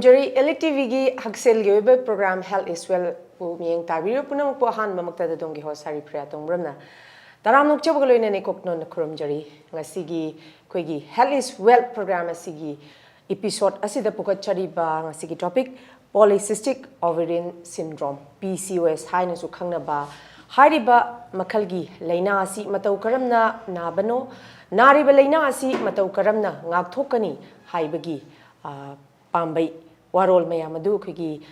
Khurumjari ELITETV gi Haksel gi web program Health is Well pu mieng tabiro punam po han mamakta da dongi ho HARIPRIYA TONGBRAM na taram nuk chabag loina ne koknon Khurumjari ngasigi koigi Health is Well program asigi episode asida pukat chari ba ngasigi topic polycystic ovarian syndrome PCOS haina su khangna ba hariba makhalgi laina asi matau karamna nabano nariba laina asi matau karamna ngakthokani haibagi Pambai warol mayamadu khigi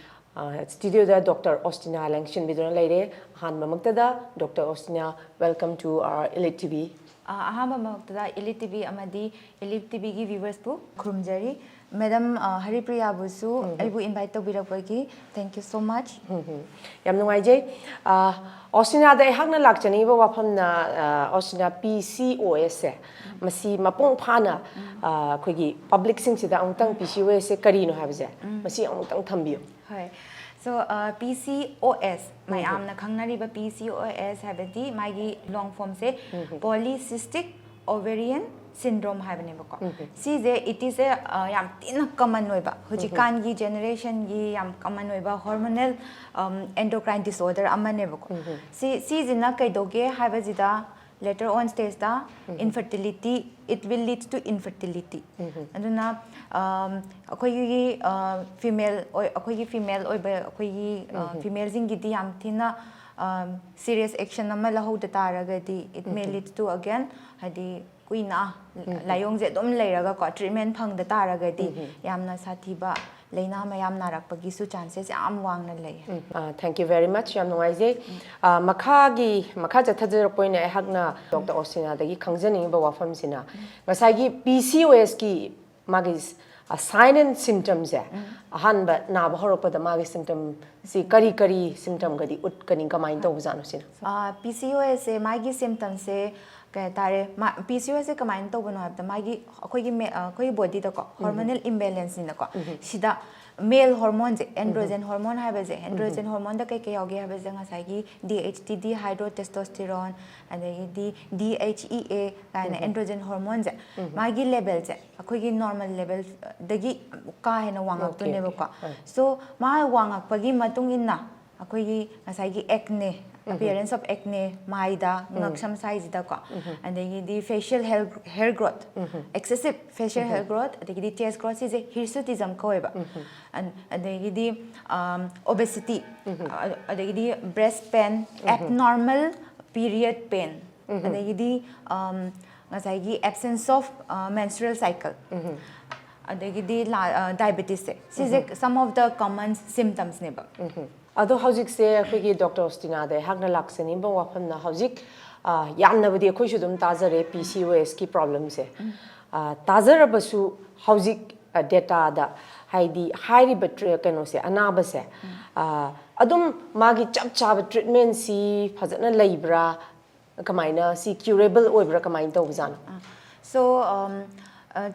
studio da DR.AUSTINA election bidona leire han mamaktada DR.AUSTINA welcome to our ELITETV ahama mamaktada ELITETV amadi ELITETV gi viewers bu khurumjari Madam HARIPRIYA busu aibu invite tobirapagi thank you so much yam nungaijai AUSTINA da hakna lakchani ba wafamna AUSTINA PCOS se masi mapong phana khigi public sing sida angtang PCOS se karino habje masi angtang thambiyo hai so PCOS mayamna khangnari ba PCOS habati magi long form se polycystic ovarian syndrome habane bako size it is a yam tina common oiba hujikan gi generation gi yam common oiba hormonal endocrine disorder amane bako si jina kaidoge habajida later on stage da infertility it will lead to infertility aduna akoi gi female oiba akoi gi female jingi di yam tina serious action amma lahu da taragadi it may lead to again hadi kuina layong je dom leiraga ko treatment phang da taragadi yamna sathiba leina mayam narakpagi su chances yam wangna lei thank you very much yam nungaije makha jathajer point ai hakna DR.AUSTINA dagi khangjani ba wafam sina ngasai gi PCOS ki magis sign and symptoms ya ahan ba na ba horok da magi symptom si kari symptom gadi ut kani kamain to bujano sina PCOS se magi symptom se tare PCOS se kamain to bano habda magi khoi body da ko hormonal imbalance ni ko sida male hormone je androgen hormone haiba je androgen hormone da kai yogi haiba je ngasai gi DHT dihydrotestosterone and the DHEA kind androgen hormone je magi level je akhoi gi normal level dagi ka hena wangak to ne ko so ma wangak pagi matung inna akhoi gi ngasai gi acne appearance of acne maida ngaksam size da ko and the facial hair growth excessive facial hair growth the chest growth is hirsutism ko eba and the obesity the breast pain abnormal period pain and the absence of menstrual cycle diabetes some of the common symptoms neba Ado haujik se akhoi DR.AUSTINA de hakna laksani ba wafamna haujik yamna budi akhoi su dum tazare PCOS ki problem se tazara basu haujik data da haidi hairi batri kano se anaba se adum magi chap chap treatment si phajana leibra kamaina si curable oibra kamain to bujana so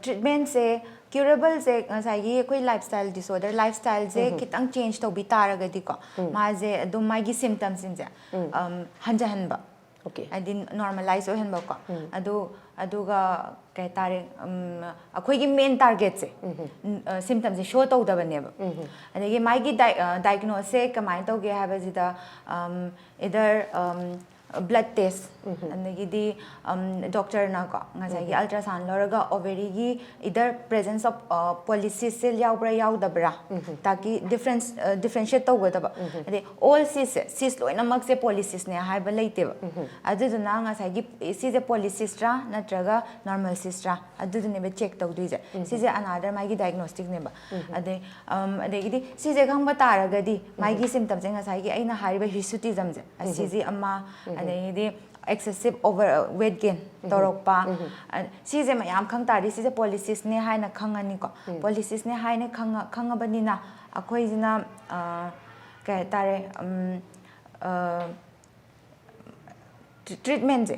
treatment se curable se ngasai gi koi lifestyle disorder lifestyle je kitang change to bitara gadi ko ma je dum mai gi symptoms in je hanjahan ba okay and normalize ohen ba ko aduga kai tare akoi gi main target se symptoms show to da bane ba adagi mai gi diagnose kamai to ge have jida either blood test and the doctor na ko ngasai gi ultrasound loraga ovary gi either presence of polycystic yaubra yaudabra taki differentiate to go da ba ade all cysts loina mak se polycystic ne hai ba leite ba adu na ngasai gi si je polycystic ra natraga normal cyst ra adu ne be check to du je si je another mai gi diagnostic ne ba ade gi si je khang ba taraga di mai gi symptoms ngasai gi aina hari ba hirsutism je si je amma and excessive weight gain torokpa si je mayam khang tari si je polycystic ne haina khangani ko polycystic ne haina khangabani na akhoi jina ka tare treatment je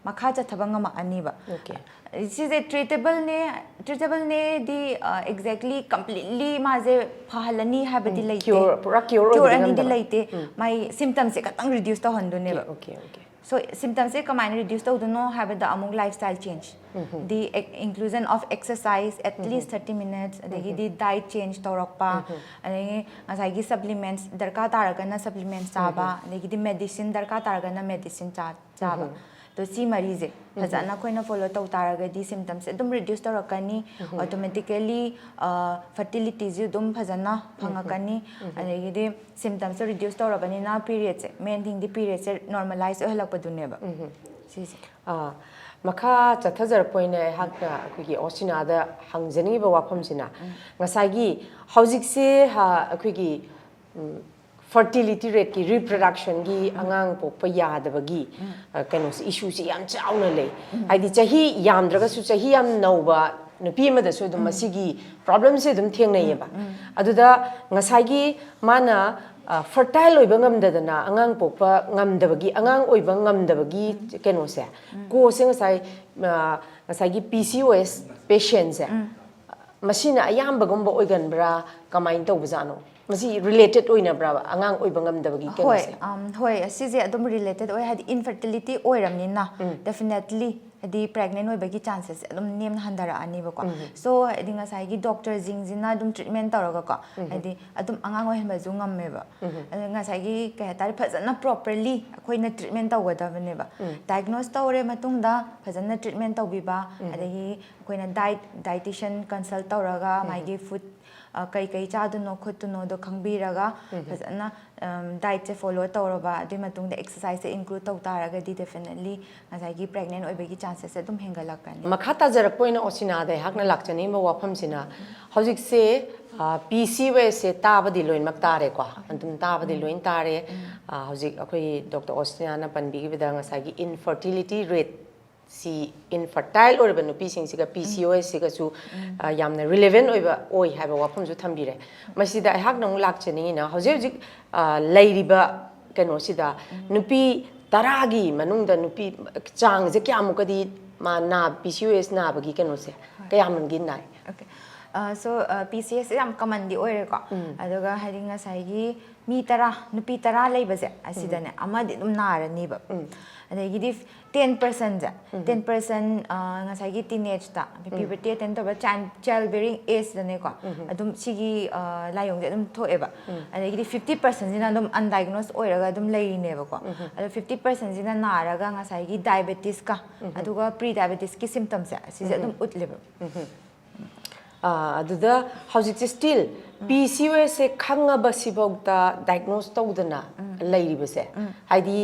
makha cha thabanga ma ani ba okay this is a treatable ne di exactly completely maze phalani habadi laite cure pura cure ani di laite my symptoms se katang reduce to hondu ne okay So symptoms se kamai reduce tawduno habada among lifestyle change. The inclusion of exercise at least 30 minutes, the diet change tawrakpa, and ngasai supplements darka taragana supplements chaba, the medicine darka taragana medicine chaba. To see marize fazana koina follow taw taragadi symptoms dum reduce tawrakani, automatically fertility ju dum fazana phangakani, and the symptoms reduce tawrabani na periods main thing the periods normalize ohlakpaduneba. Maka chathajar poina hakna kuigi osina da hangjani ba waphamsina ngasagi haujikse ha kuigi fertility rate ki reproduction gi angang pokpa yadabagi kanos issue si yam chauna le haidi chahi yamdraga su chahi yam nauba nupi ma da su dum masigi problem se dum thengnai ba aduda ngasagi mana fertile oiba ngamdadana angang pokpa ngamdabagi angang oiba ngamdabagi kenose ko se ngasai PCOS patients masina ayamba gumba oiganbra kamain tawbajano masi related oina bra angang oiba ngamdabagi kenose hoi asije adum related oi had infertility oiramnina definitely the pregnant oibagi chances adum nem handara ani ba ko so dinga sai gi doctor jingzina adum treatment taraga ko adi adum angang oi ba jungam me ba nga sai gi ka tar phajana properly akoina treatment tawada bane ba diagnose tawre matungda phajana treatment tawbi ba adi akoina dietitian consult tawraga mai gi food kai kai chaduno khutuno do khangbiraga phajana diet se follow tawraba adi matungda exercise se include taw taraga di definitely ngasai gi pregnant oibagi chances adum hengalakani makhata jarakpoina osina da hakna lakchani ma wafam sina hojik se PCOS se tabadi loin maktare ko antum tabadi loin tare hojik akoi Dr. Austina na panbi gi bidanga sagi infertility rate si infertile or banu pising siga PCOS siga su yamna relevant oiba oi haba wafam ju thambire masida hak nang lakchani na hojik lairiba keno sida nupi taragi manungda nupi chang je kyamukadi ma na PCOS na bagi keno se kayam ngin nai okay so PCOS am common di oire ko aduga haringa saigi mi tara nupi tara leibase asidane amadi dum narani ba adagi 10% ja 10% ngasai teenage ta puberty attend to childbearing age dane ko adum sigi layong je adum thoeba adagi 50% jina adum undiagnosed oiraga adum leine ba ko adu 50% jina naraga ngasai diabetes ka aduga pre diabetes ki symptoms ya si adum utleba aduda howjik still PCOS se khangaba sibogda diagnose tawdana lairibase haidi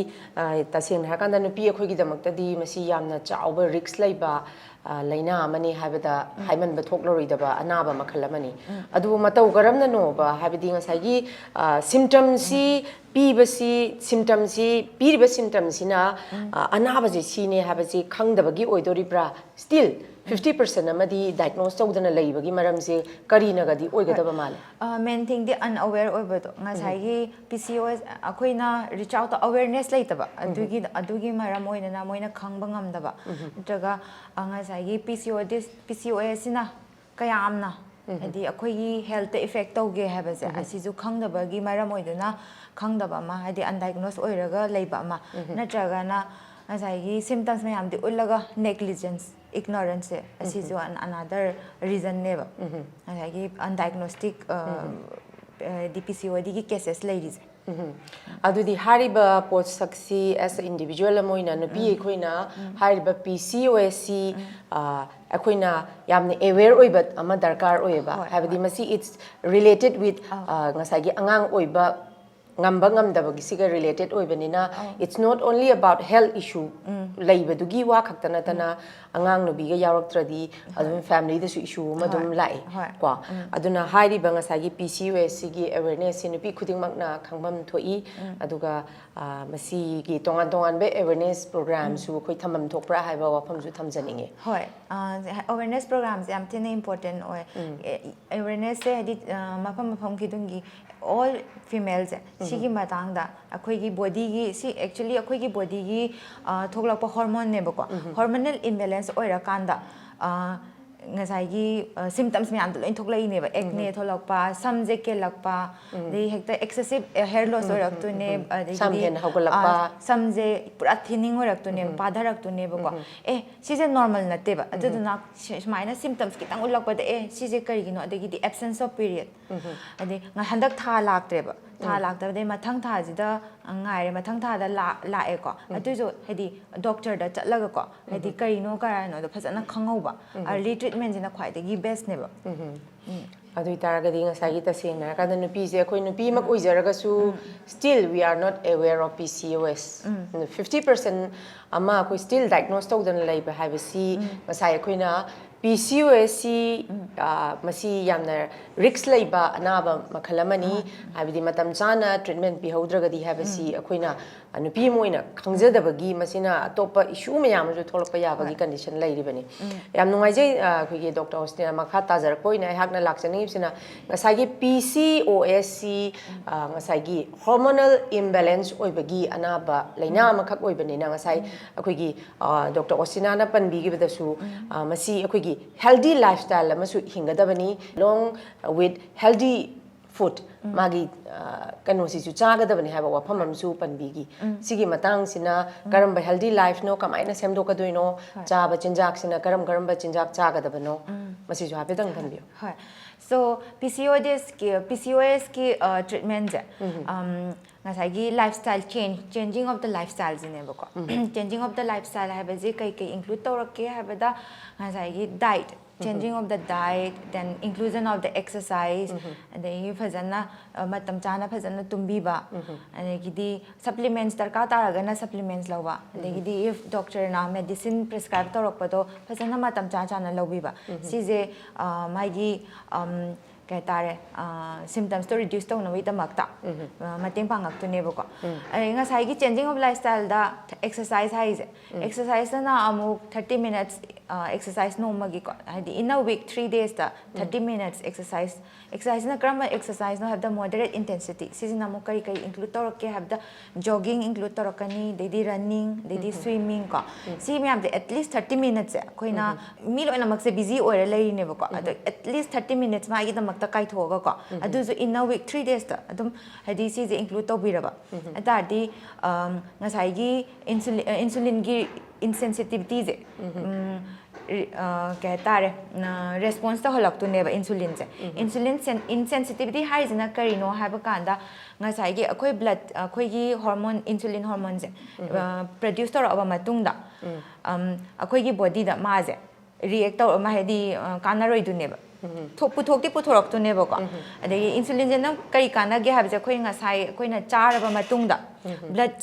taseng hakanda nupi akhoi damakta di masi yamna chawba risk laiba laina amani habada haiman bathok loridaba anaba makhalamani adu mataw garamna no ba habidi ngasai symptoms si pibasi symptoms si piriba symptoms sina anaba je sine habaji khangdabagi oidoribra still 50% amadi diagnose tawdana laibagi maramse karina gadi oigadaba male main thing the unaware oibado ngasai PCOS akoina reach out awareness laitaba adugi maram oina moina khangba ngamdaba ntraga ngasai PCOS sina kayamna adi akoi health effect tawge habase asiju khangdabagi maram oiduna khangdaba ma adi undiagnosed oiraga leiba ma natraga na ngasai symptoms mayam di ulaga negligence ignorance asiju another reason neba ngasai undiagnostic the PCOD ki cases ladies adudi hariba pot saksi as an individual amoina nupi ekoina hariba PCOS akoina yamne aware oiba ama darkar oiba habidi masi it's related with ngasagi angang oiba ngamba ngamdabagi siga related oibanina it's not only about health issue laibadugi wa khaktana tana angang nubiga yaraktradi adum family da su issue madum lai kwa aduna hairi banga sagi PCOS gi awareness nupi khuding makna khangbam thoi aduga masi gi tongan be awareness program su khoi thamam thokra haiba wafam su thamjaninge hoi awareness programs yam thina important oi awareness se hadi mafam khidungi all females sigi matangda akhoi gi body gi si actually akhoi gi body gi thoglakpa hormone ne ba ko hormonal imbalance oira kanda ngasai symptoms miyam lo inthok lai ne ba acne tholakpa samje kelakpa de hekta excessive hair loss orak tu ne sam hen haugalakpa samje pura thinning orak tu ne padarak tu ne ba ko sije normal natte ba aduna smaina symptoms kitang ulakpa de sije kari gino de the absence of period ade nga handak tha laktre ba tha lakta de mathang tha jida ngai mathang tha da la e ko atu jo hedi doctor da chatlaga ko hedi kari no kara no da phasana khangau ba early treatment jina khwai de best ne ba adu taragadi ngasai ta sengna kada nupi je khoi nupi mak oijaraga su still we are not aware of PCOS 50% ama khoi still diagnose tawdan laiba habisi ngasai khoina PCOS masi yamna risk laiba anaba makhalamani habidi matam chana treatment bi haudragadi habisi khoina nupi moina khangjadabagi masina atopa issue mayam ju tholpa yabagi condition lairibani yam nungai je khoigi Dr. Austina makha tajar koina hakna lakchani sina ngasagi PCOS ngasagi hormonal imbalance oibagi anaba laina makhak oibani na ngasai khoigi Dr. Austina na panbi gi bedasu masi khoigi healthy lifestyle amasu hingadabani along with healthy food magi kanu si chu chagadabani haba wafam amsu panbigi sigi matang sina karamba healthy life no kamaina semdoka doino chaba chinjak sina karamba chinjak chagadabano masi ju hapedang thanbiyo hai so PCOS ki treatment je ngasai lifestyle changing of the lifestyle jine ba ko changing of the lifestyle haba je kai include tawrakke haba da ngasai diet changing of the diet, then inclusion of the exercise, and then you fazana matam chana fazana tumbiba, and then supplements darka taragana supplements lawa, and then if doctor na medicine prescribe torokpado fazana matam chana lawiba. Size magi kaitare symptoms to reduce to no ita makta mating pangak to nebo ko ay nga sai gi changing of lifestyle da exercise haize exercise na amu 30 minutes exercise no magi ko in a week 3 days da 30 minutes exercise na kram exercise no have the moderate intensity season amu kari include to ke have the jogging include to kani they running they swimming ko see me have at least 30 minutes ko na milo na magse busy or lai nebo ko at least 30 minutes ma gi da kai thoga ko adu so in a week 3 days ta adum hadi si je include to biraba atadi ngasai gi insulin gi insensitivity je kaitare response to holak to neba insulin je insulin insensitivity hai jina karino haba kanda ngasai gi akoi blood akoi gi hormone insulin hormone je produce to aba matungda akoi gi body da ma je react to ma hedi kanaroi du neba puthokti puthorok to neba ko adagi insulin je nam kari kana ge habje khoi ngasai khoi na charaba matungda blood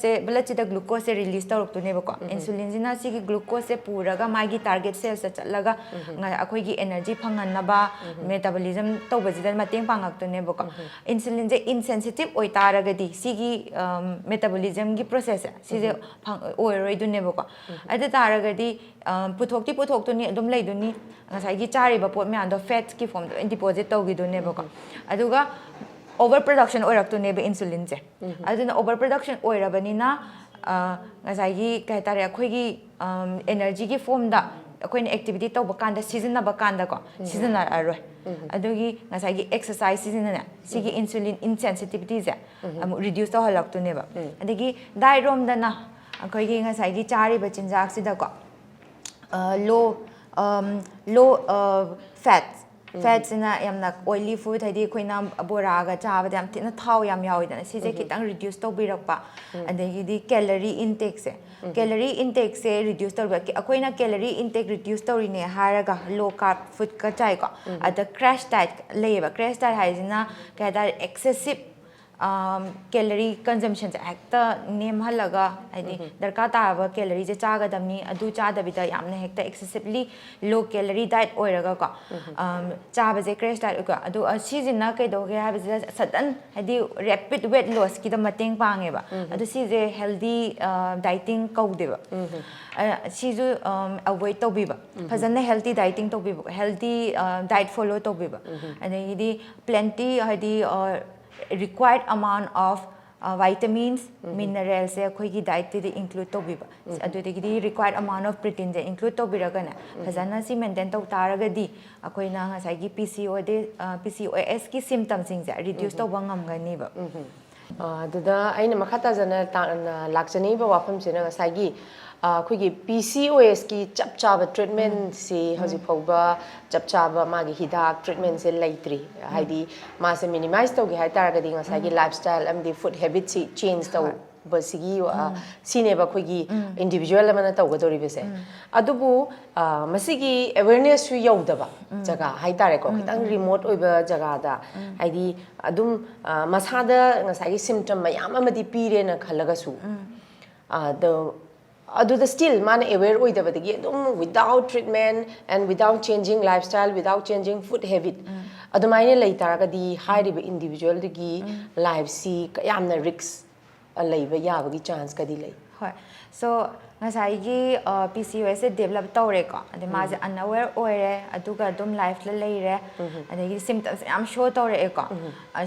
che da glucose se release torok to neba ko insulin je na si gi glucose se puraga magi target cells se chatlaga akhoi gi energy phangan na ba metabolism to baji da mateng pangak to neba ko insulin je insensitive oi taraga di si gi metabolism gi process si je oi roi do neba ko ada taraga di puthokti puthok to ni adum lai do ni ngasai gi chari ba pot me ando fat ki form deposit to gi do neba ko aduga overproduction oirak to neba insulin je aduna overproduction oirabani na ngasai gi kai tare akhoi gi energy gi form da akhoi ni activity to ba kanda season na ba kanda ko season na aroi adugi ngasai gi exercise season na sigi insulin insensitivity je reduce to halak to neba adigi diet rom da na akhoi gi ngasai gi chari ba chinjak si da ko low fats in a oily food, I did queen boraga, java, them tin a tau yam yaw, see they get reduced to birapa, and then you did calorie intake. Calorie intake say reduced to a queen calorie intake reduced to in a haraga low carb food kachaiga at the crash diet labor. Crash diet has in a excessive calorie consumption hecta name halaga darka taba calories chaga damni adu chada bida yamna hecta excessively low calorie diet oiraga ko chaba je crash diet ko adu asijina kai do ge have sudden hadi rapid weight loss ki da mateng pange ba adu si je healthy dieting ko deba si ju avoid to biba phajana healthy dieting to biba healthy diet follow to biba and idi plenty hadi required amount of vitamins, minerals se khoi gi diet te include to biba adu de gi required amount of protein je include to biragana phajana si maintain to taraga di akhoi na nga sai gi PCOS ki symptoms sing je reduce to bangam gani ba aduda aina makhata jana lakchani ba wafam sina nga sai gi ꯑꯩꯈꯣꯏꯒꯤ PCOS ꯒꯤ ꯆꯞ ꯆꯥꯕ ꯇ꯭ꯔꯤꯠꯃꯦꯟꯁꯤ ꯍꯧꯖꯤꯛ ꯐꯥꯎꯕ ꯆꯞ ꯆꯥꯕ ꯃꯥꯒꯤ ꯍꯤꯗꯥꯛ ꯇ꯭ꯔꯤꯠꯃꯦꯟꯁꯦ ꯂꯩꯇ꯭ꯔꯤ ꯍꯥꯏꯗꯤ ꯃꯥꯁꯦ ꯃꯤꯅꯤꯃꯥꯏꯖ ꯇꯧꯒꯦ ꯍꯥꯏꯇꯥꯔꯒꯗꯤ ꯉꯁꯥꯏꯒꯤ ꯂꯥꯏꯐ ꯁ꯭ꯇꯥꯏꯜ ꯑꯃꯗꯤ ꯐꯨꯗ ꯍꯦꯕꯤꯠꯁꯤ ꯆꯦꯟꯖ ꯇꯧꯕꯁꯤꯒꯤ ꯁꯤꯅꯦꯕ ꯑꯩꯈꯣꯏꯒꯤ ꯏꯟꯗꯤꯕꯤꯖꯨꯋꯦꯜ ꯑꯃꯅ ꯇꯧꯒꯗꯧꯔꯤꯕꯁꯦ ꯑꯗꯨꯕꯨ ꯃꯁꯤꯒꯤ ꯑꯦꯋꯦꯔꯅꯦꯁꯁꯨ ꯌꯧꯗꯕ ꯖꯒꯥ ꯍꯥꯏꯇꯥꯔꯦꯀꯣ ꯈꯤꯇꯪ ꯔꯤꯃꯣꯠ ꯑꯣꯏꯕ ꯖꯒꯥꯗ ꯍꯥꯏꯗꯤ ꯑꯗꯨꯝ ꯃꯁꯥꯗ ꯉꯁꯥꯏꯒꯤ ꯁꯤꯝꯇꯝ ꯃꯌꯥꯝ ꯑꯃꯗꯤ ꯄꯤꯔꯦꯅ ꯈꯜꯂꯒꯁꯨ ꯑꯗꯨꯗ still ꯃꯥꯅ aware ꯑꯣꯏꯗꯕꯗꯒꯤ ꯑꯗꯨꯝ without treatment and without changing lifestyle without changing food habit ꯑꯗꯨꯃꯥꯏꯅ ꯂꯩ ꯇꯥꯔꯒꯗꯤ ꯍꯥꯏꯔꯤꯕ individualꯗꯨꯒꯤ ꯂꯥꯏꯐꯁꯤ ꯌꯥꯝꯅ ꯔꯤꯛꯁ ꯂꯩꯕ ꯌꯥꯕꯒꯤ ꯆꯥꯟꯁ ꯀꯗꯤ ꯂꯩ ꯍꯣꯏ ꯁꯣ ꯉꯁꯥꯏꯒꯤ PCOS ꯁꯦ ꯗꯦꯚꯂꯞ ꯇꯧꯔꯦꯀꯣ ꯑꯗꯩ ꯃꯥꯁꯦ unaware ꯑꯣꯏꯔꯦ ꯑꯗꯨꯒ ꯑꯗꯨꯝ ꯂꯥꯏꯐꯇ ꯂꯩꯔꯦ ꯑꯗꯒꯤ ꯁꯤꯝꯇꯝꯁ ꯌꯥꯝ ꯁꯣ ꯇꯧꯔꯛꯑꯦꯀꯣ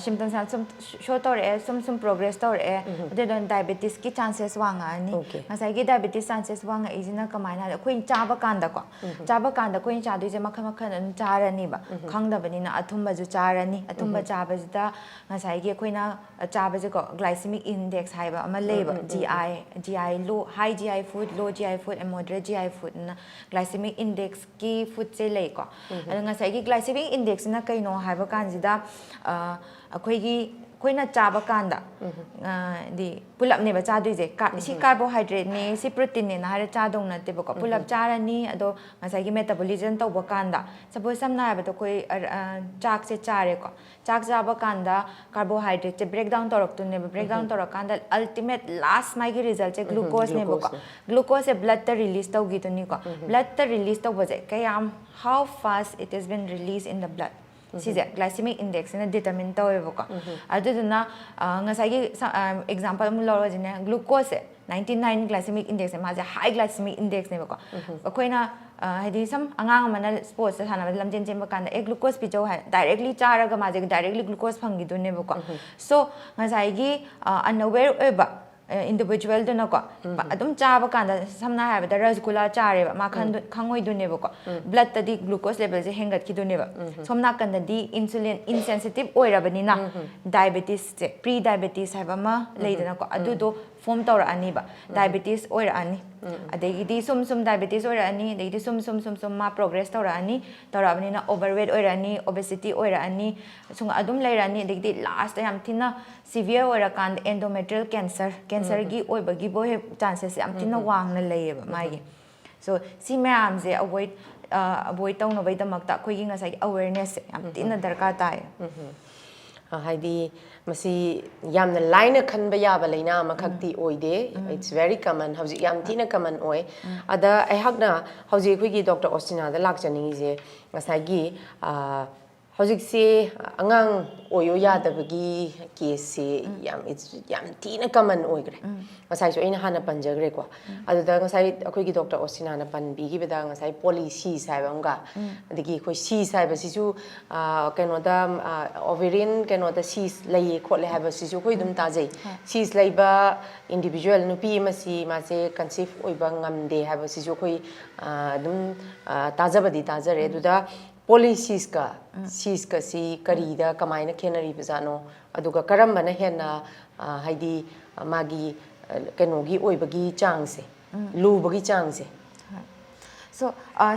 ꯁꯤꯝꯇꯝꯁ ꯌꯥꯝ ꯁꯣ ꯇꯧꯔꯛꯑꯦ ꯁꯨꯝ ꯄ꯭ꯔꯣꯒ꯭ꯔꯦꯁ ꯇꯧꯔꯛꯑꯦ ꯑꯗꯨꯗ ꯗꯥꯏꯕꯦꯇꯤꯁꯀꯤ ꯆꯥꯟꯁꯦꯁ ꯋꯥꯡꯉꯛꯑꯅꯤ ꯉꯁꯥꯏꯒꯤ ꯗꯥꯏꯕꯦꯇꯤꯁ ꯆꯥꯟꯁꯦꯁ ꯋꯥꯡꯉꯛꯏꯁꯤꯅ ꯀꯃꯥꯏꯅ ꯍꯥꯏꯗꯤ ꯑꯩꯈꯣꯏꯅ ꯆꯥꯕ ꯀꯥꯟꯗꯀꯣ ꯑꯩꯈꯣꯏꯅ ꯆꯥꯗꯣꯏꯁꯦ ꯃꯈꯜ ꯃꯈꯜ ꯑꯗꯨꯝ ꯆꯥꯔꯅꯤꯕ ꯈꯪꯗꯕꯅꯤ나 ꯑꯊꯨꯝꯕꯁꯨ ꯆꯥꯔꯅꯤ ꯑꯊꯨꯝꯕ ꯆꯥꯕꯁꯤꯗ ꯉꯁꯥꯏꯒꯤ ꯑꯩꯈꯣꯏꯅ ꯆꯥꯕꯁꯦꯀꯣ ꯒ꯭ꯂꯥꯏꯁꯦꯃꯤꯛ ꯏꯟꯗꯦꯛꯁ ꯍꯥꯏꯕ ꯑꯃ ꯂꯩꯕ GI low high GI food low GI food and moderate GI food na glycemic index ki food se lei ko adu ngasai gi glycemic index na kaino haiba kanjida akhoi chaba kanda di pulap ne ba cha dui je si carbohydrate ne si protein ne na hare cha dong na te ba ko pulap charani ado ngasai gi metabolism to ba kanda suppose samna haiba to koi chak se chare ko chak jaba kanda carbohydrate che breakdown torok tu ne breakdown torok kanda ultimate last my gi result che glucose ne ba ko glucose se blood ta release to gi tu ni ko blood ta release to ba je kayam how fast it has been released in the blood size glycemic index na determine to eba ko aduduna ngasai gi example mu loro jine glucose 99 glycemic index ma ja high glycemic index ne ba ko akoina hadi sam angang amana sports sa sana lamjen jem kan e glucose pi jo hai directly charaga ma je directly glucose phangi du ne ba ko so ngasai gi unaware eba individual do na ko adum chaba kanda samna ha ba rasgulla chare ba ma khangoi du ne ba ko blood ta di glucose level je hengat ki du ne ba somna kan di insulin insensitive oirabani na diabetes je pre diabetes ha ba ma leidana ko adu do form tawra ani ba diabetes oira ani adegi di sum diabetes oira ani adegi sum ma progress tawra ani tawrabani na overweight oira ani obesity oira ani sung adum leira ani adegi di last yam thina severe oira kan endometrial cancer gi oibagi bo chances yam thina wang na leiba mai so si mayam je avoid tawna bai damakta khoi gi ngasai awareness yam thina darka tai haidi masi yamna line khanba yaba leina makhakti oide it's very common hauji yam thina common oi ada aihakna hauji khoi Dr. Austina da lakchani je ngasai gi hauji se angang oyo yadabagi case se yam thina common oi gre ngasai so ina hana panjagre ko aduda ngasai khoi Dr. Austina na pan bi gi beda ngasai policy sai bamga adigi khoi si sai ba sisu keno da ovarian keno da sis lay khole ha ba sisu khoi dum ta jai sis lay ba individual nupi masi ma se conceive oi ba ngamde ha ba sisu khoi dum tajabadi tajare aduda policies ka sis ka si karida kamaina khenari bizano aduga karambana hena haidi magi kenogi oibagi changse lubagi changse so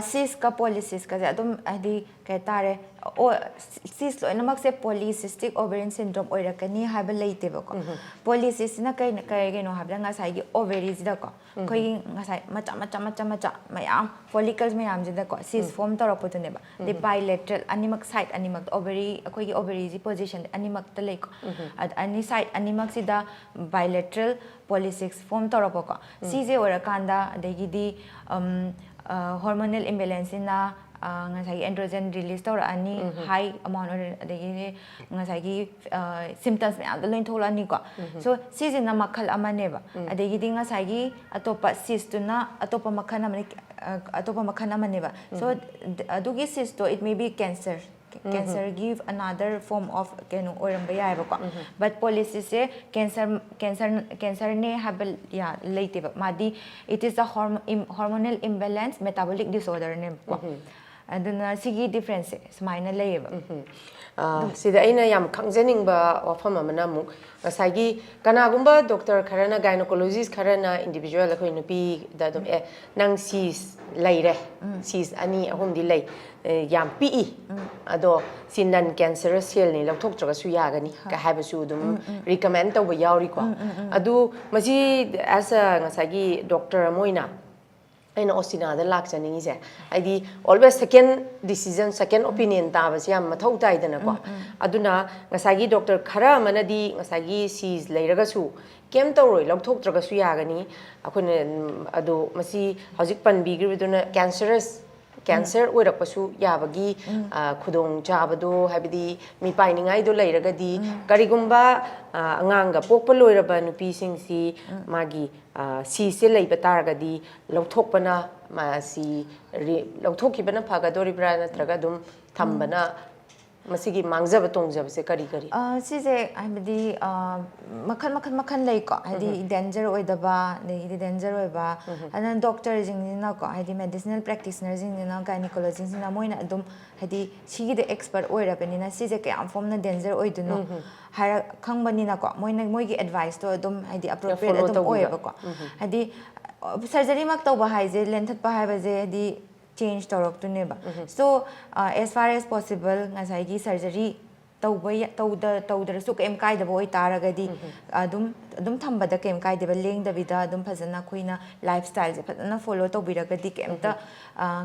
cis ka polycystic ka adum adi kai tare cis lo namak se polycystic ovarian syndrome oirakani haba leite ba ko polycystic na kai no habla nga sai gi ovaries da ko koi nga sai macha mayam follicles mayam jida ko cis form tor opot ne ba the bilateral animak side animak ovary koi gi ovaries position animak ta lei ko ani side animak sida bilateral polycystic form tor opot ko cj orakanda adegi di hormonal imbalance na ngasai androgen release tawra ani high amount adegi ngasai symptoms me anda loin thola ni ko so season na makhal amane ba adegi di ngasai atopa cyst na atopa makhana amane ba so adugi cyst to it may be cancer give another form of keno oiram ba yai ba ko but polycystic se cancer ne have ya laite ba madi it is a hormonal imbalance metabolic disorder ne ko aduna sigi difference smaina lay ba sida aina yam khangjaning ba wafam amana mu ngasagi kanagumba doctor kharana gynecologist kharana individual khoi nupi da dum nang sis laire sis ani ahum di lay yam pi ado sinan cancerous cell ni lokthok traga su yagani ka haiba su dum recommend to ba yauri ko adu maji as a ngasagi doctor moina aina austina da lak chaningi se aidi always second decision second opinion ta ba siam mathau tai dana ko aduna ngasagi doctor khara manadi ngasagi sis leiraga su kem tawroi lokthok traga su yagani akhone adu masi hojik panbi gibiduna cancerous cancer oirapasu yabagi khudong chabado habidi mi painingai do leiragadi karigumba anganga pokpa loiraba nupi singsi magi si se leiba taragadi lokthokpana ma si lokthokibana phagadoribra natraga dum thambana masigi mangjaba tongjaba se kari kari sise habidi makhan lei ko hadi danger oidaba nei danger oiba anan doctor jingna ko hadi medicinal practitioner jingna gynecologist jingna moina adum hadi sigi de expert oirabani na sise kayam form na danger oiduno har khangbani na ko moina moigi advice to adum hadi appropriate adum oiba ko hadi surgery mak tawba haije length pa haiba je hadi change torok to neba so as far as possible ngasai surgery tawda su kem kai da boy taragadi adum thamba da kem kai da leng da vida adum phajana khoina lifestyle je phajana follow to biragadi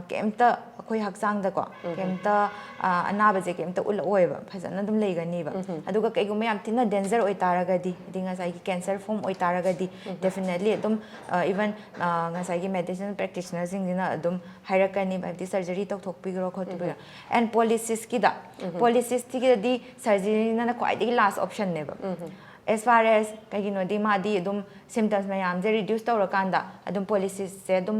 kemta khoi haksang da ko kemta anaba je kemta ul oiba phajana adum leigani ba aduga kai gum yam tina danger oi taragadi dinga sai cancer form oi taragadi definitely adum even ngasai medicine practitioner jingina adum hairakani ba surgery tok thok pigro khotbi and polycystic ki da polycystic ki di surgery na quite the last option never as far as kagino di madi adum symptoms mayam je reduce to rakanda adum polycystic se adum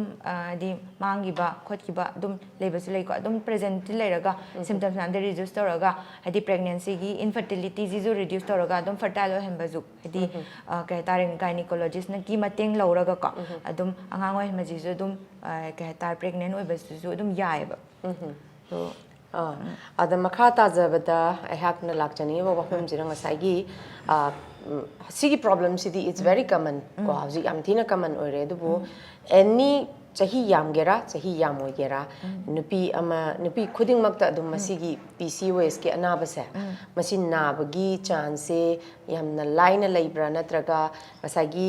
di mangi ba khotki ba adum lebasu lei ko adum present leiraga symptoms mayam de reduce to raga hadi pregnancy gi infertility ji ju reduce to raga adum fertile hemba ju hadi kai taring gynecologist na ki mateng lauraga ko adum angang oi ma ji ju adum kai tar pregnant oi ba ju adum yai ba so ada makha tajabada ahakna lakchani ba wafam jiranga saigi sigi problem sidi it's very common ko hauji am thina common oire dubu any chahi yam gera chahi yam oi gera nupi khuding makta adum masigi PCOS ke anaba se masin nabagi chance yamna line leibra natraga masagi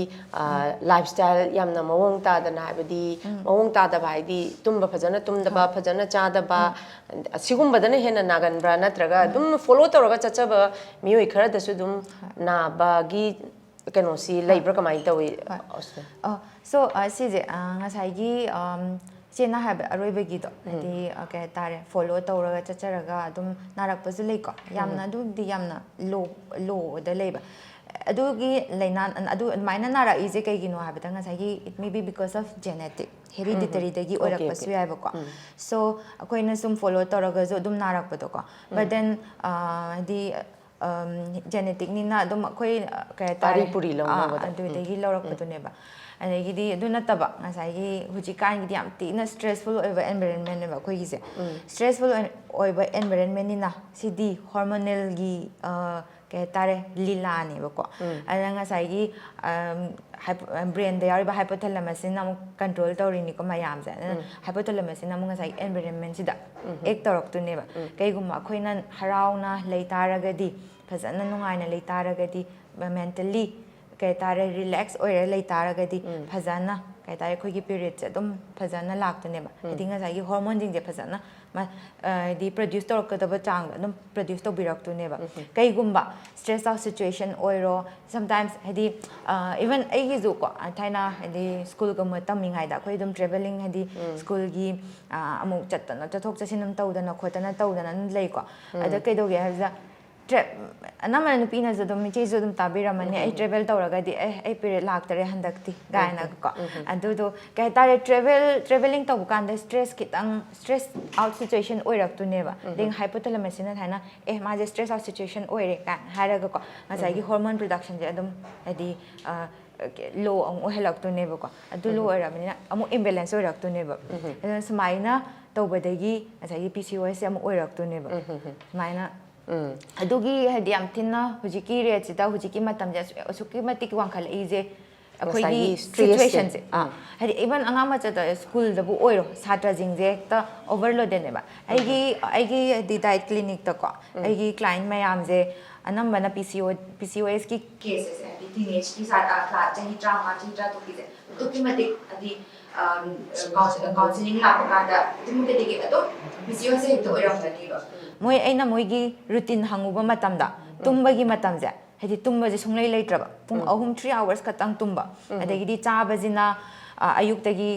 lifestyle yamna mawong ta da na habidi mawong ta da bhaidi tumba phajana tumdaba phajana chadaba sigum badana hena nagan bra natraga dum follow tawraga chachaba mioi khara dasu dum nabagi kano si leibra kamai tawi so sije ngasai gi chena have aroibe gi do di okay tare follow tawraga chacharaga adum narak pasu lei ko yamna du di yamna low da leiba adu gi leinan adu maina nara is kai gi no habita ngasai gi it may be because of genetic hereditary da gi orak pasu yai ba ko so akoina sum follow tawraga zo dum narak pa do ko but then di genetic ni na adum akoi kai tare Haripuri lo adu da gi lorak pa do ne ba adagidi adu nataba ngasai gi hujikan gi yam tina stressful over environment ne ba khoi gi se stressful over environment ni na sidi hormonal gi ke tare lila ne ba ko ada ngasai gi brain da yari ba hypothalamus na mo control tawri ni ko mayam ja hypothalamus na mo ngasai environment sida ek torok tu ne ba kai guma khoina harauna leitaragadi phajana nungaina leitaragadi mentally kai tare relax oire lei taragadi phajana kai tare khoi gi period se dum phajana laktane ba dinga sai gi hormone jing je phajana ma di produce tor ka da ba chang dum produce to birak tu ne ba kai gumba stress out situation oiro sometimes hadi even ai gi zu ko thaina hadi school ga ma taming hai da khoi dum traveling hadi school gi amu chatana chathok chasinam tawdana khotana tawdana lei ko ada kai doge ha anamana nupina zo dum che zo dum tabira mani ai travel tawraga di ai period laktare handakti gaina ko adu do kai tare traveling taw kan stress kitang stress out situation oirak tu neba ding hypothalamus na thana ma je stress out situation oire kan haraga ko ngasai gi hormone production je adum adi low ang ohelak tu neba ko adu low oira mani amu imbalance oirak tu neba smaina tawbadagi ngasai gi PCOS amu oirak tu neba smaina adugi hadi am tinna hujiki re chita hujiki matam ja suki matik wankal eje akhoi situation se hadi even anga ma chata school da bu oiro satra jingje ta overloaded ne ba aigi di diet clinic ta ko aigi client mayam je anam bana PCOS ki cases hadi teenage ki sata class jahi trauma to ki matik adi counseling la ka da timuke digi ado PCOS he to oiro ngani ba moi aina moigi routine hanguba matamda tumbagi matamja hedi tumba je sunglai leitraba pung ahum 3 hours katang tumba adagi chabajina ayuktagi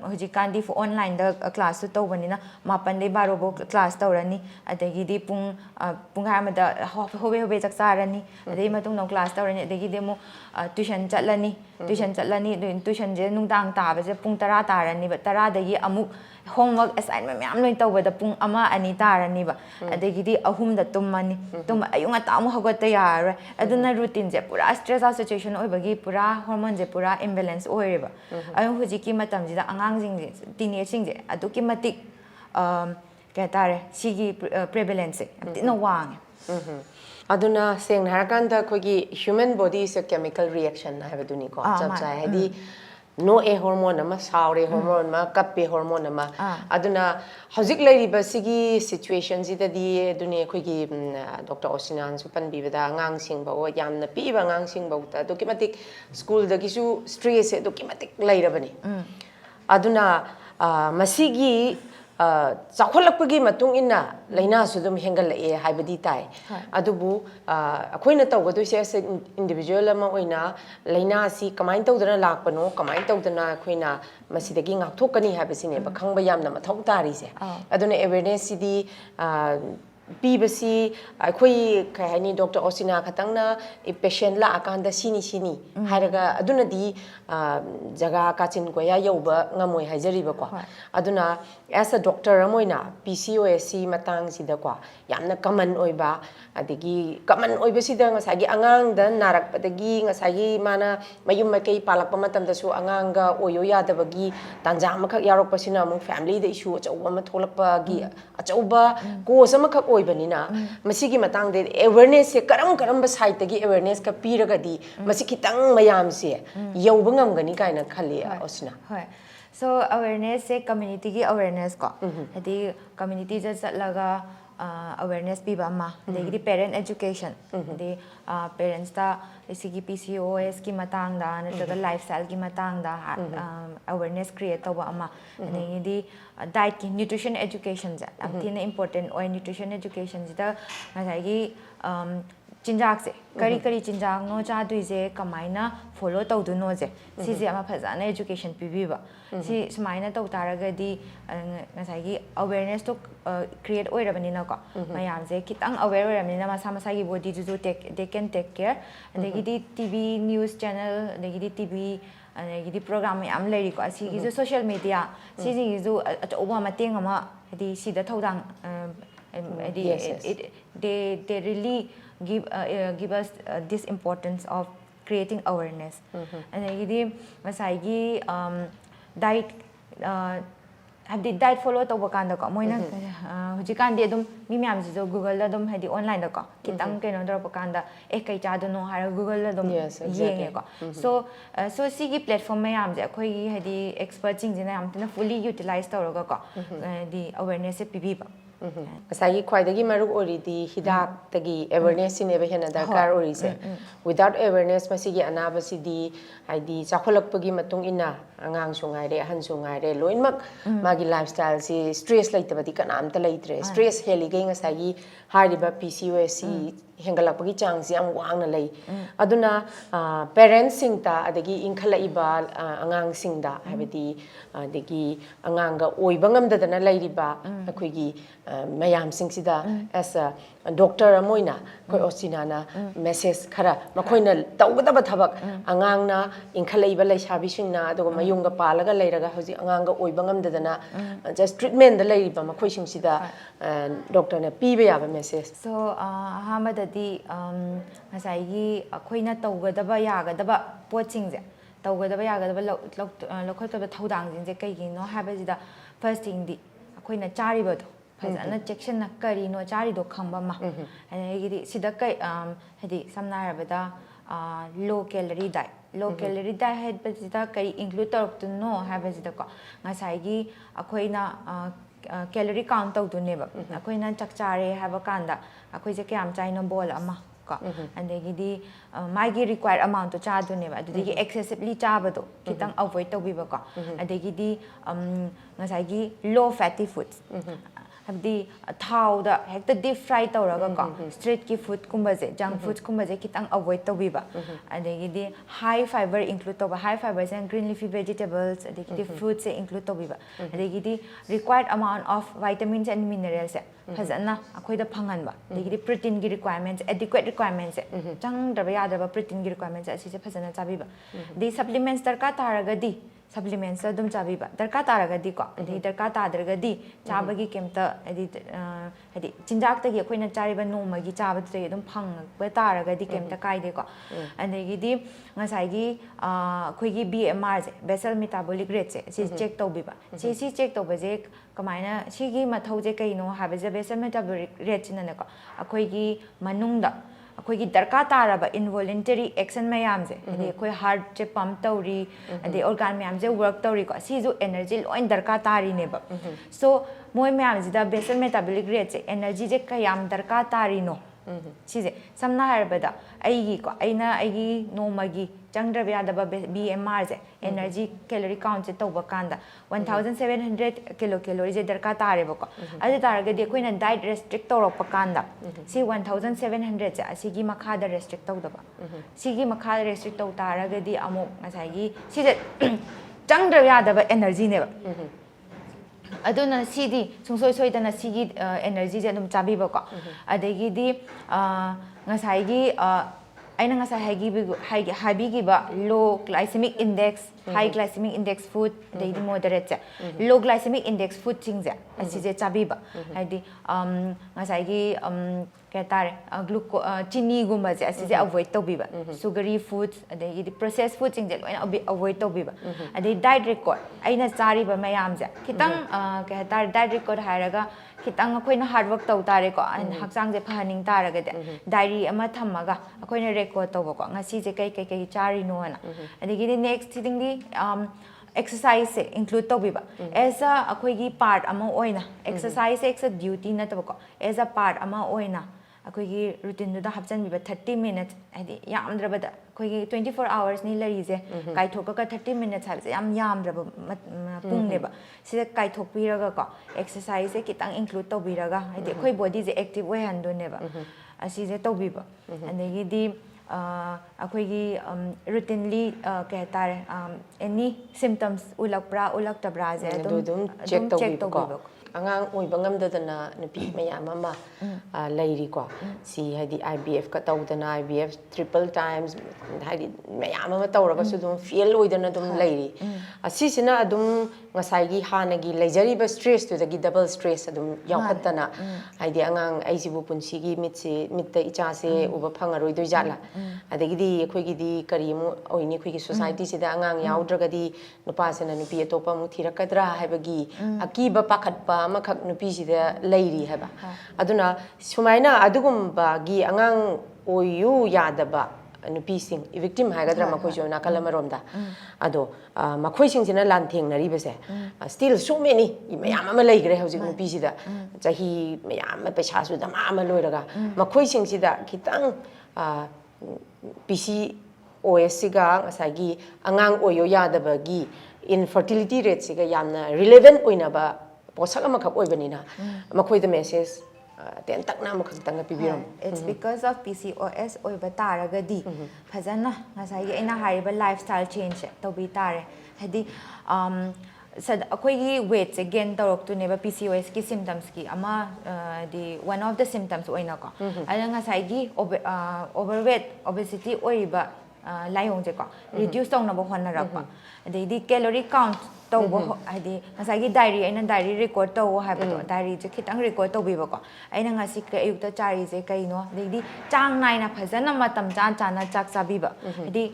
hojikandi for online da class to banina mapan de barobo class tawrani adagi di pung hamada hobe chaksarani adai matung no class tawrani adagi demo tuition chatlani tuition je nungdang ta je pung 10 tarani ba 10 dagi amuk homework assignment myam loi tawbada pung ama ani tarani ba adagi di ahum da tummani tum ayunga tamu hagota yar aduna routine je pura stress situation oibagi pura hormone je pura imbalance oireba ayu hujiki matam jida angang jing je teenage jing je aduki matik ka tare sigi prevalence no wang aduna seng harakanda kogi human body is a chemical reaction na have duni ko chapcha hedi no a hormone ama saure hormone ma kappe hormone ama aduna hojik leiriba sigi situations ida di duni kogi Dr. Austina su panbibada ngang singba o yamna piba ngang singba ta dokimatik school da gisu stress dokimatik leirabani aduna masigi chakhulakpagi matung inna laina sudum hengal e haibadi tai adubu akoina tawgadu se as individual ama oina laina si kamain tawdana lakpano kamain tawdana akoina masidagi ngakthokani haibasine ba khangba yamna mathau tari se aduna awareness sidi pibasi akhoi kai hani Dr. Austina khatangna e patient la akanda sini haraga aduna di jaga kachin koya yoba ngamoi hajari ba kwa aduna as a doctor amoina PCOS matang sida kwa yamna common oiba adigi common oiba sida ngasagi angang da narak padagi ngasagi mana mayum makai palak pamatam da su anganga oyo yadabagi tanja makak yarok pasina mu family da issue achauba ma tholakpa gi achauba ko samakak oibanina masigi matang de awareness se karam ba side tagi awareness ka piragadi masi kitang mayam se yoba ngamgani kaina khali Austina hoi so awareness se community ki awareness ko hadi community ja chatlaga awareness piba ma hadi parent education hadi parents ta isigi PCOS ki matang da natraga lifestyle ki matang da awareness create tawa ama hadi diet ki nutrition education ja amthina important oi nutrition education jida ngasai chinjak se kari chinjak no cha duise kamaina follow tawdu no je si je ama phajana education pibiba si smaina taw taragadi ngasai gi awareness to create oirabani na ko mayam je kitang aware oirabani na masa masa gi body ju they can take care adegi di TV news channel adegi di TV adegi program yam leri ko si gi social media si ji ju achoba mateng ama adi si da thodang they really give us this importance of creating awareness and then masai diet hadi diet follow to bakanda ko moina hujikan de dum mi myam ji Google la dum hadi online da ko kitang keno dra bakanda kai cha do no har Google la dum yenge ko so sigi platform mayam je khoi hadi expert jing jina am tna fully utilize tawra ko the awareness pibi ba Kasagi kwaidagi maruk ori di hidak tagi awareness in ebe hena darkar ori se without awareness masigi anaba si di haidi chakolakpagi matung ina angang sungai re han sungai re loinmak magi lifestyle si stress laitabadi kanam ta laitre stress heli gai ngasagi hariba PCOS hengalakpagi chang si am wangna lai aduna parents singta adagi inkhalaiba angang singda habidi adagi anganga oiba ngamdadana lairiba akoigi mayam singsida as a doctor amoina koi ostina na message khara makoina tawgada thabak angang na inkhale ba lai sabi sing na adugo mayung ga palaga leiraga hoji angang ga oiba ngamdadana just treatment da lei ba makoi sing sida doctor na piba ya ba message so ahamadadi ngasai gi akoina tawgada ba yagada ba poching je tawgada ba yagada ba lokhota ba thodang jing je kai gi no habajida first thing di akoina chari ba fazana section na kari no chari do khamba ma ani sida kai hadi samna rabada low calorie diet head bazida kai include tor to no habazida ko ngasai gi akoina calorie count to ne ba akoina chakchare haba kanda akoi je kyam chai no bol ama ko andegi magi required amount to cha do ne ba adigi excessively cha ba do kitang avoid to bi ba ko adegi ngasai gi low fatty foods habdi thau da hekta deep fry tawraga ko street ki food kumbaje junk food kumbaje kitang avoid tawiba adegi high fiber include tawa high fiber and green leafy vegetables adegi fruits se include tawiba adegi required amount of vitamins and minerals fazana akhoi da phangan ba adegi protein gi requirements adequate requirements chang daba ya daba protein gi requirements asi se fazana chabiba the supplements darka taraga di supplements adum chabiba darka taragadi ko adi darka tadragadi chabagi kemta adi chinjak tagi akoina chariba nomagi chabadu tagi adum phang ba taragadi kemta kaide ko andegi di ngasai gi khoigi BMR je basal metabolic rate se check tawbiba si check tawbaje kamaina sigi mathau je kaino habaje basal metabolic rate chinana ko akoigi manungda akoigi darka taraba involuntary action mayam je adi akoi heart che pump tawri adi organ mayam je work tawri ko si ju energy loin darka tari ne ba so moi mayam ji da basal metabolic rate je energy je kayam darka tari no si je samna harbada aigi ko aina aigi nomagi changdra ya da BMR je energy calorie count je tawba kanda 1700 kilocalories je darka tare ba ko adi taraga di koina diet restrict tawrok pa kanda si 1700 je asigi makha da restrict tawda ba sigi makha restrict taw taraga di amuk ngasai gi si je changdra ya da energy ne ba aduna sidi sungsoi soi dana sigi energy je dum chabi ba ko adegi di ngasai gi aina ngasai hagi gi ba low glycemic index high glycemic index food dei di moderate low glycemic index food chingja asi je chabi ba haidi ngasai gi ketare chini gumba je asi je avoid to biba sugary foods adei di processed food chingja loina avoid to biba adei diet record aina chari ba mayam je kitang ketare diet record hairaga kitang akoina hard work taw tare ko hakchang je phaning taraga de diary ama thamaga akoina record taw ko ngasi je kai chari no na adegi di next thing di exercise se include to biba as a akoi gi part ama oina exercise ex a duty na to ko as a part ama oina akoi gi routine da hapchan biba 30 minutes adi yamdra bada akoi gi 24 hours ni lari je kai thok ka 30 minutes ha je yamdra pung ne ba sida kai thok pi raga ko exercise se kitang include to bi raga adi akoi body je active way handu ne ba asi je to biba andegi di akoigi routinely kehtare any symptoms ulaktabra je adum check to ko angang oiba ngamdadana nupi mayam ama leiri ko si hadi IVF ka tawdana IVF triple times hadi mayam ama tawraga su dum fail oidana dum leiri asi sina adum ngasai gi hanagi leijari ba stress to the double stress adum yakhatana hadi angang aisibu punsi gi mitta icha se uba phangaroi doi jala adagi di khoi gi di karimu oini khoi gi society sida angang yaudra di nupa sena nupi atopa mu thirakadra haibagi akiba pakhatpa amakak nupi sida leiri haba aduna sumaina adugumba gi angang oyu yadaba nupi sing victim haigadra makoi jona kalamarom da ado makoi sing sina lantheng nari bese still so many mayam ama leigre hojik nupi sida chahi mayam paisa su da ma loiraga makoi sing sida kitang PCOS siga ngasagi angang oyo yadaba gi infertility rate siga yamna relevant oinaba posak ama khak oibanina makoi the message ten takna ma khak tanga pibiram it's because of PCOS oiba taragadi phajana ngasai aina hariba lifestyle change to bi tare hadi अखोई wait से gain तौरक्तुनेबा PCOS की symptoms की अमा the one of the symptoms ओइना को अदंगा ngasai overweight obesity ओइबा लायोंग जे को reduce तौनबो होनरकपा अदैदि calorie count तौबो हाइदि ngasai diary aina diary record तौ हाइबतो diary जे खितंग record तौबिबो को aina ngasi के अयुक्ता चारी जे कइनो अदैदि चांग नाइना फजना मतम चान चाना चाक चाबिबा हाइदि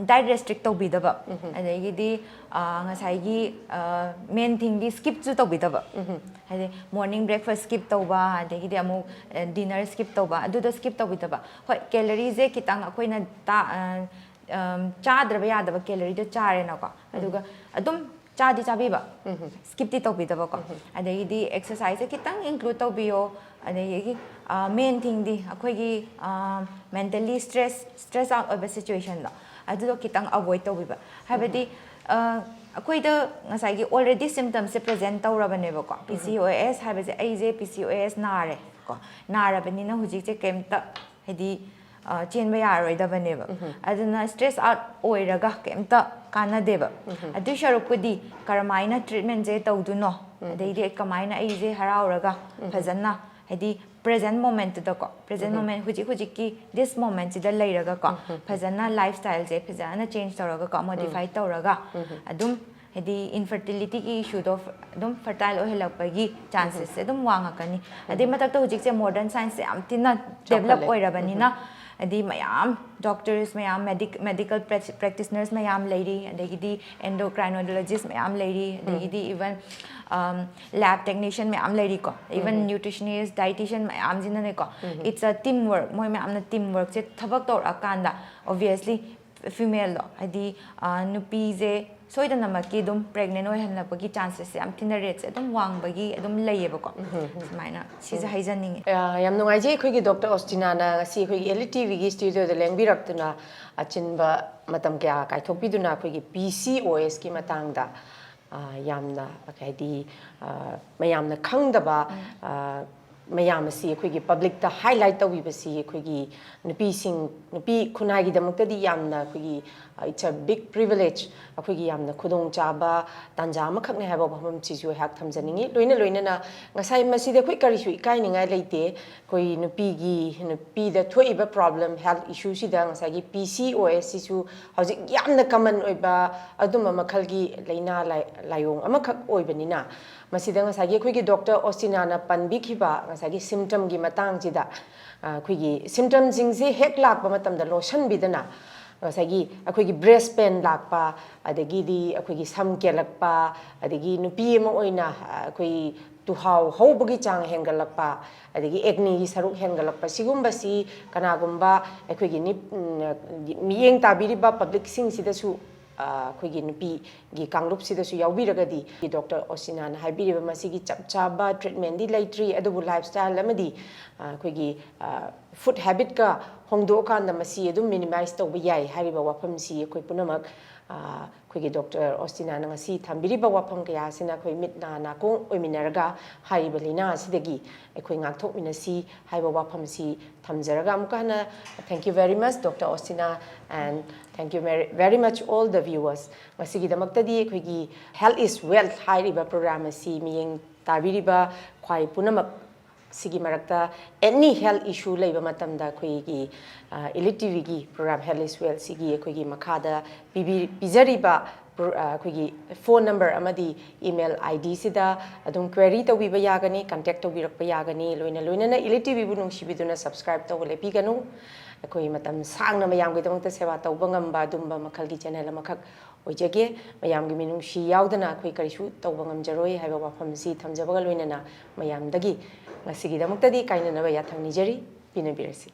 diet restrict तौबिदबा अदैदि ngasai main thing di skip chu tawbidaba hade morning breakfast skip tawba adegi amu dinner skip tawba adu skip tawbidaba hoi calories e kitang akoina ta chadraba yadaba calorie do chare na ko aduga adum chadi chabiba skip ti tawbidaba ko adegi exercise kitang include tawbiyo adegi main thing di akoigi mentally stress out of a situation la adu kitang avoid tawbiba habadi अखोइदा ngasai already symptoms se present tawrabane ba ko PCOS haibase aije PCOS nare ko narabani na hujik che kemta hedi chen ba yaroi da bane ba aduna stress out oiraga kemta kana deba adu sharukudi karamaina treatment je tawduno adei kamaina aije harauraga phajana hedi present moment da ko present moment hujik ki this moment da leiraga ko phajana lifestyle je phajana change tawraga ko modify tawraga adum hedi infertility ki issue do adum fertile ohelapagi chances adum wangakani ade matak to hujik se modern science am tina develop oirabani na adi mayam doctors mayam medical practitioners mayam lady adegi endocrinologist mayam lady adegi even lab technician mayam lady ko even nutritionist dietitian mayam jinane ko it's a teamwork moi mayam na teamwork se thabak tor akanda obviously female lo adi nupi je soida namaki dum pregnant oi hanlapagi chances am tina rates adum wangbagi adum layeba ko sumaina sije haijaning yam nungai je khoi gi Dr. Austina na si khoi gi ELITETV gi studio de lengbirakna achinba matam kya kai thokpiduna khoi gi PCOS ki matangda yamna akaidi mayamna khangdaba mayam si khoi gi public ta highlight tawi basi khoi gi nupi khunai gi damakta di yamna khoi gi it's a big privilege akhoi gi yamna khudong chaba tanja ma khakne haiba bhamam chisu hak thamjaningi loina na ngasai masi de khoi kari su ikai ningai leite khoi nupi da thoiba problem health issue si da ngasai gi PCOS si su hojik yamna common oiba aduma makhal gi leina layong ama khak oibanina masida ngasai gi khoi gi Dr. Austina na panbi khiba ngasai gi symptom gi matang ji da khoi gi symptom jing je hek lak ba matam da lotion bidana ngasai akhoi gi breast pain lakpa adegi di akhoi gi sam kelakpa adegi nupi ma oina akhoi tu how bagi chang hengalakpa adegi acne gi saruk hengalakpa sigumba si kanagumba akhoi gi miyeng tabiriba public sing sida su akhoi gi nupi gi kanglup sida su yaubiragadi Dr. Austina na haibiriba masi gi chapchaba treatment di laitri adubu lifestyle amadi akhoi gi food habit ka hongdo kanda masi adum minimize tawba yai hariba wafam si akhoi punamak akhoi gi Dr. Austina na ngasi thambiriba wafam kaya sina akhoi mitna na kong oiminaraga hariba lina sidagi akhoi ngakthok minasi haiba wafam si thamjaraga amukana thank you very much Dr. Austina and thank you very much all the viewers ngasi gi damakta di akhoi gi health is wealth hariba program si miyeng tabiriba khwai punamak sigi marakta any health issue leiba matamda khoi gi ELITETV gi program health is well sigi khoi gi makhada pizariba khoi gi phone number amadi email ID sida adum query tawiba yagani contact tawirakpa yagani loina na ELITETV bu nungsibiduna subscribe tawle piganu khoi matam sangna mayam gi damta sewa tawba ngamba dumba makhal gi channel amakak oijage mayam gi minung shi yaudana khoi karisu tawba ngamjaroi haiba wafam si thamjabaga loina na mayam dagi ngasi gi damuktadi kaina na ba ya thangni jari pinabirasi